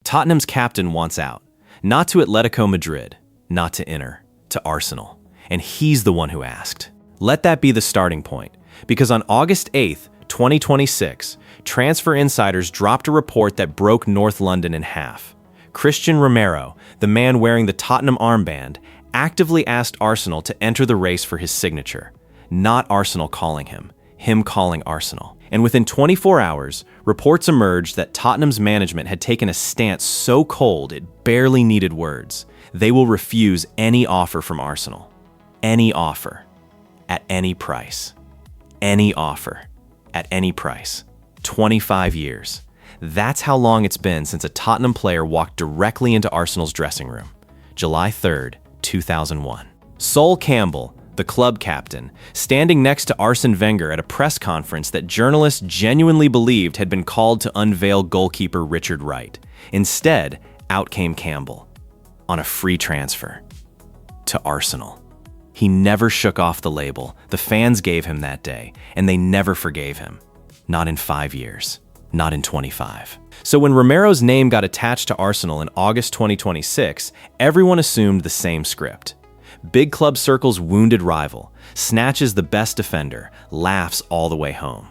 Tottenham's captain wants out. Not to Atletico Madrid, not to Inter, to Arsenal. And he's the one who asked. Let that be the starting point, because on August 8th, 2026, Transfer Insiders dropped a report that broke North London in half. Cristian Romero, the man wearing the Tottenham armband, actively asked Arsenal to enter the race for his signature. Not Arsenal calling him calling Arsenal. And within 24 hours, reports emerged that Tottenham's management had taken a stance so cold it barely needed words. They will refuse any offer from Arsenal. Any offer. At any price. Any offer. At any price. 25 years. That's how long it's been since a Tottenham player walked directly into Arsenal's dressing room. July 3rd, 2001. Sol Campbell, the club captain, standing next to Arsene Wenger at a press conference that journalists genuinely believed had been called to unveil goalkeeper Richard Wright. Instead, out came Campbell. On a free transfer. To Arsenal. He never shook off the label the fans gave him that day, and they never forgave him. Not in 5 years. Not in 25. So when Romero's name got attached to Arsenal in August 2026, everyone assumed the same script. Big club circles wounded rival, snatches the best defender, laughs all the way home.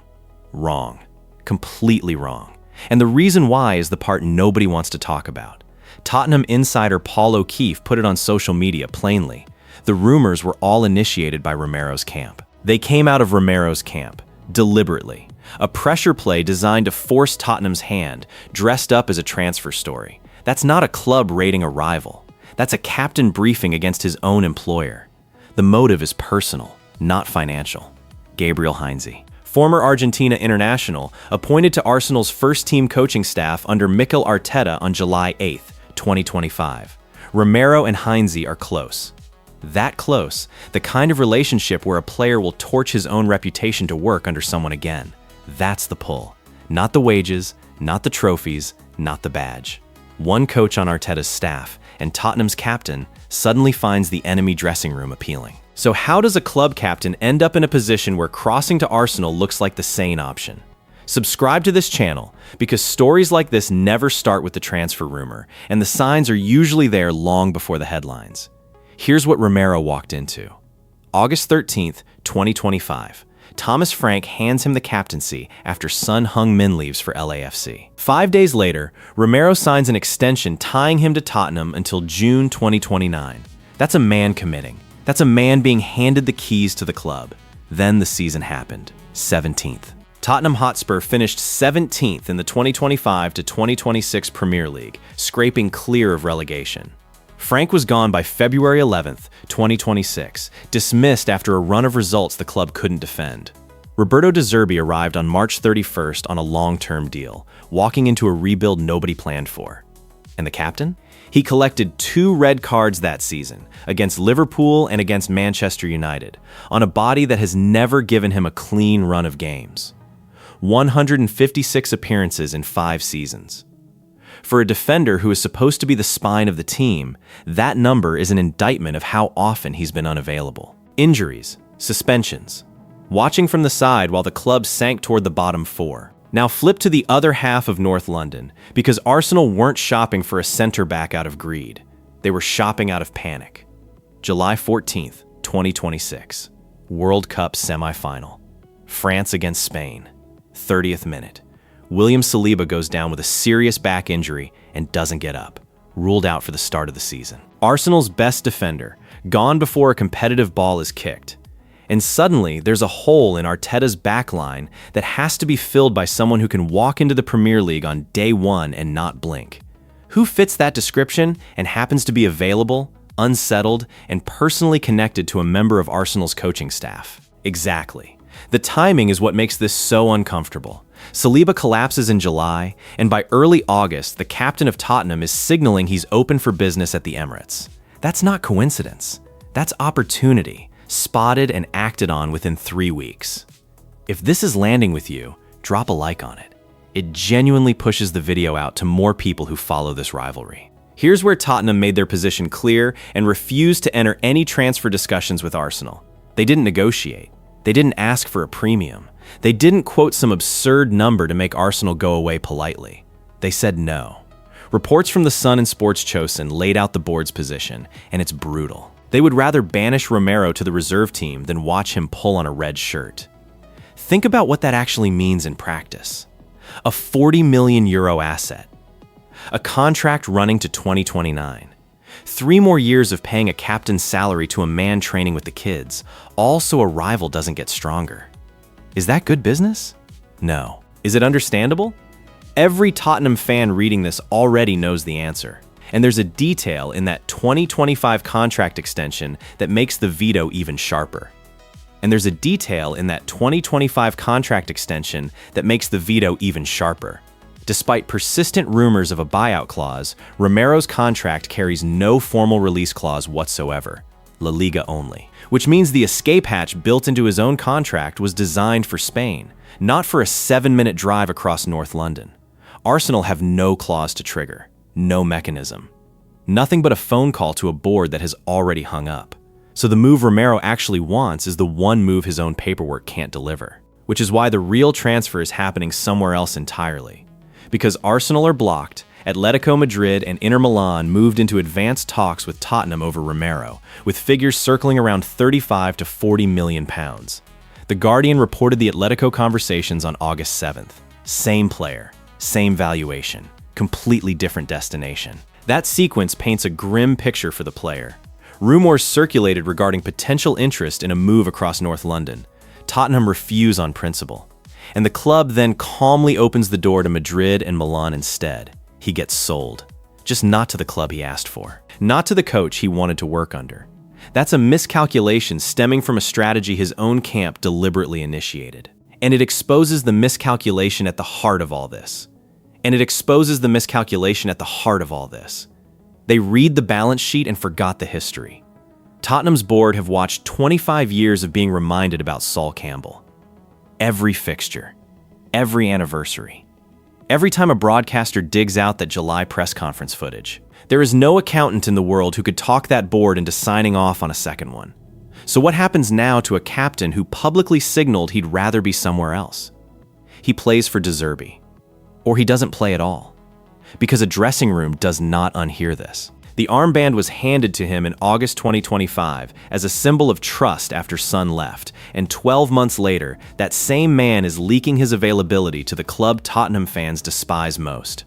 Wrong. Completely wrong. And the reason why is the part nobody wants to talk about. Tottenham insider Paul O'Keefe put it on social media plainly. The rumors were all initiated by Romero's camp. They came out of Romero's camp, deliberately. A pressure play designed to force Tottenham's hand, dressed up as a transfer story. That's not a club raiding a rival. That's a captain briefing against his own employer. The motive is personal, not financial. Gabriel Heinze, former Argentina international, appointed to Arsenal's first-team coaching staff under Mikel Arteta on July 8th, 2025. Romero and Heinze are close. That close, the kind of relationship where a player will torch his own reputation to work under someone again. That's the pull. Not the wages, not the trophies, not the badge. One coach on Arteta's staff, and Tottenham's captain, suddenly finds the enemy dressing room appealing. So how does a club captain end up in a position where crossing to Arsenal looks like the sane option? Subscribe to this channel, because stories like this never start with the transfer rumor, and the signs are usually there long before the headlines. Here's what Romero walked into. August 13th, 2025. Thomas Frank hands him the captaincy after Son Heung-min leaves for LAFC. 5 days later, Romero signs an extension tying him to Tottenham until June 2029. That's a man committing. That's a man being handed the keys to the club. Then the season happened. 17th. Tottenham Hotspur finished 17th in the 2025 to 2026 Premier League, scraping clear of relegation. Frank was gone by February 11th, 2026, dismissed after a run of results the club couldn't defend. Roberto De Zerbi arrived on March 31st on a long-term deal, walking into a rebuild nobody planned for. And the captain? He collected 2 red cards that season, against Liverpool and against Manchester United, on a body that has never given him a clean run of games. 156 appearances in 5 seasons. For a defender who is supposed to be the spine of the team, that number is an indictment of how often he's been unavailable. Injuries, suspensions, watching from the side while the club sank toward the bottom 4. Now flip to the other half of North London, because Arsenal weren't shopping for a centre-back out of greed. They were shopping out of panic. July 14th, 2026. World Cup semi-final. France against Spain. 30th minute. William Saliba goes down with a serious back injury and doesn't get up, ruled out for the start of the season. Arsenal's best defender, gone before a competitive ball is kicked. And suddenly, there's a hole in Arteta's backline that has to be filled by someone who can walk into the Premier League on day 1 and not blink. Who fits that description and happens to be available, unsettled, and personally connected to a member of Arsenal's coaching staff? Exactly. The timing is what makes this so uncomfortable. Saliba collapses in July, and by early August, the captain of Tottenham is signaling he's open for business at the Emirates. That's not coincidence. That's opportunity, spotted and acted on within 3 weeks. If this is landing with you, drop a like on it. It genuinely pushes the video out to more people who follow this rivalry. Here's where Tottenham made their position clear and refused to enter any transfer discussions with Arsenal. They didn't negotiate. They didn't ask for a premium. They didn't quote some absurd number to make Arsenal go away politely. They said no. Reports from The Sun and Sports Chosen laid out the board's position, and it's brutal. They would rather banish Romero to the reserve team than watch him pull on a red shirt. Think about what that actually means in practice. A €40 million asset. A contract running to 2029. 3 more years of paying a captain's salary to a man training with the kids, all so a rival doesn't get stronger. Is that good business? No. Is it understandable? Every Tottenham fan reading this already knows the answer. And there's a detail in that 2025 contract extension that makes the veto even sharper. And there's a detail in that 2025 contract extension that makes the veto even sharper. Despite persistent rumors of a buyout clause, Romero's contract carries no formal release clause whatsoever, La Liga only, which means the escape hatch built into his own contract was designed for Spain, not for a 7-minute drive across North London. Arsenal have no clause to trigger, no mechanism. Nothing but a phone call to a board that has already hung up. So the move Romero actually wants is the one move his own paperwork can't deliver, which is why the real transfer is happening somewhere else entirely. Because Arsenal are blocked, Atletico Madrid and Inter Milan moved into advanced talks with Tottenham over Romero, with figures circling around 35 to 40 million pounds. The Guardian reported the Atletico conversations on August 7th. Same player, same valuation, completely different destination. That sequence paints a grim picture for the player. Rumors circulated regarding potential interest in a move across North London. Tottenham refuse on principle. And the club then calmly opens the door to Madrid and Milan instead. He gets sold. Just not to the club he asked for. Not to the coach he wanted to work under. That's a miscalculation stemming from a strategy his own camp deliberately initiated. And it exposes the miscalculation at the heart of all this. They read the balance sheet and forgot the history. Tottenham's board have watched 25 years of being reminded about Sol Campbell. Every fixture, every anniversary, every time a broadcaster digs out that July press conference footage. There is no accountant in the world who could talk that board into signing off on a second one. So what happens now to a captain who publicly signaled he'd rather be somewhere else? He plays for De Zerbi. Or he doesn't play at all. Because a dressing room does not unhear this. The armband was handed to him in August 2025 as a symbol of trust after Son left, and 12 months later, that same man is leaking his availability to the club Tottenham fans despise most.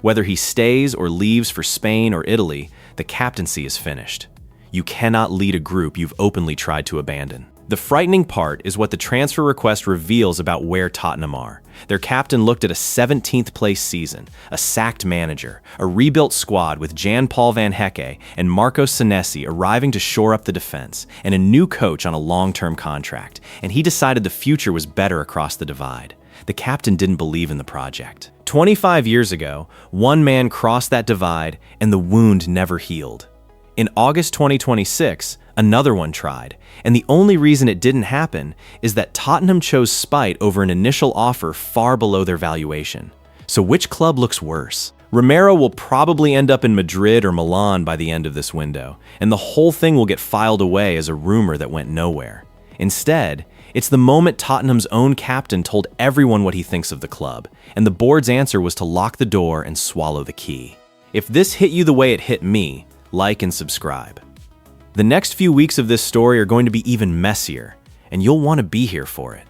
Whether he stays or leaves for Spain or Italy, the captaincy is finished. You cannot lead a group you've openly tried to abandon. The frightening part is what the transfer request reveals about where Tottenham are. Their captain looked at a 17th place season, a sacked manager, a rebuilt squad with Jan-Paul Van Hecke and Marco Senesi arriving to shore up the defense, and a new coach on a long-term contract, and he decided the future was better across the divide. The captain didn't believe in the project. 25 years ago, one man crossed that divide and the wound never healed. In August 2026, another one tried, and the only reason it didn't happen is that Tottenham chose spite over an initial offer far below their valuation. So which club looks worse? Romero will probably end up in Madrid or Milan by the end of this window, and the whole thing will get filed away as a rumor that went nowhere. Instead, it's the moment Tottenham's own captain told everyone what he thinks of the club, and the board's answer was to lock the door and swallow the key. If this hit you the way it hit me, like and subscribe. The next few weeks of this story are going to be even messier, and you'll want to be here for it.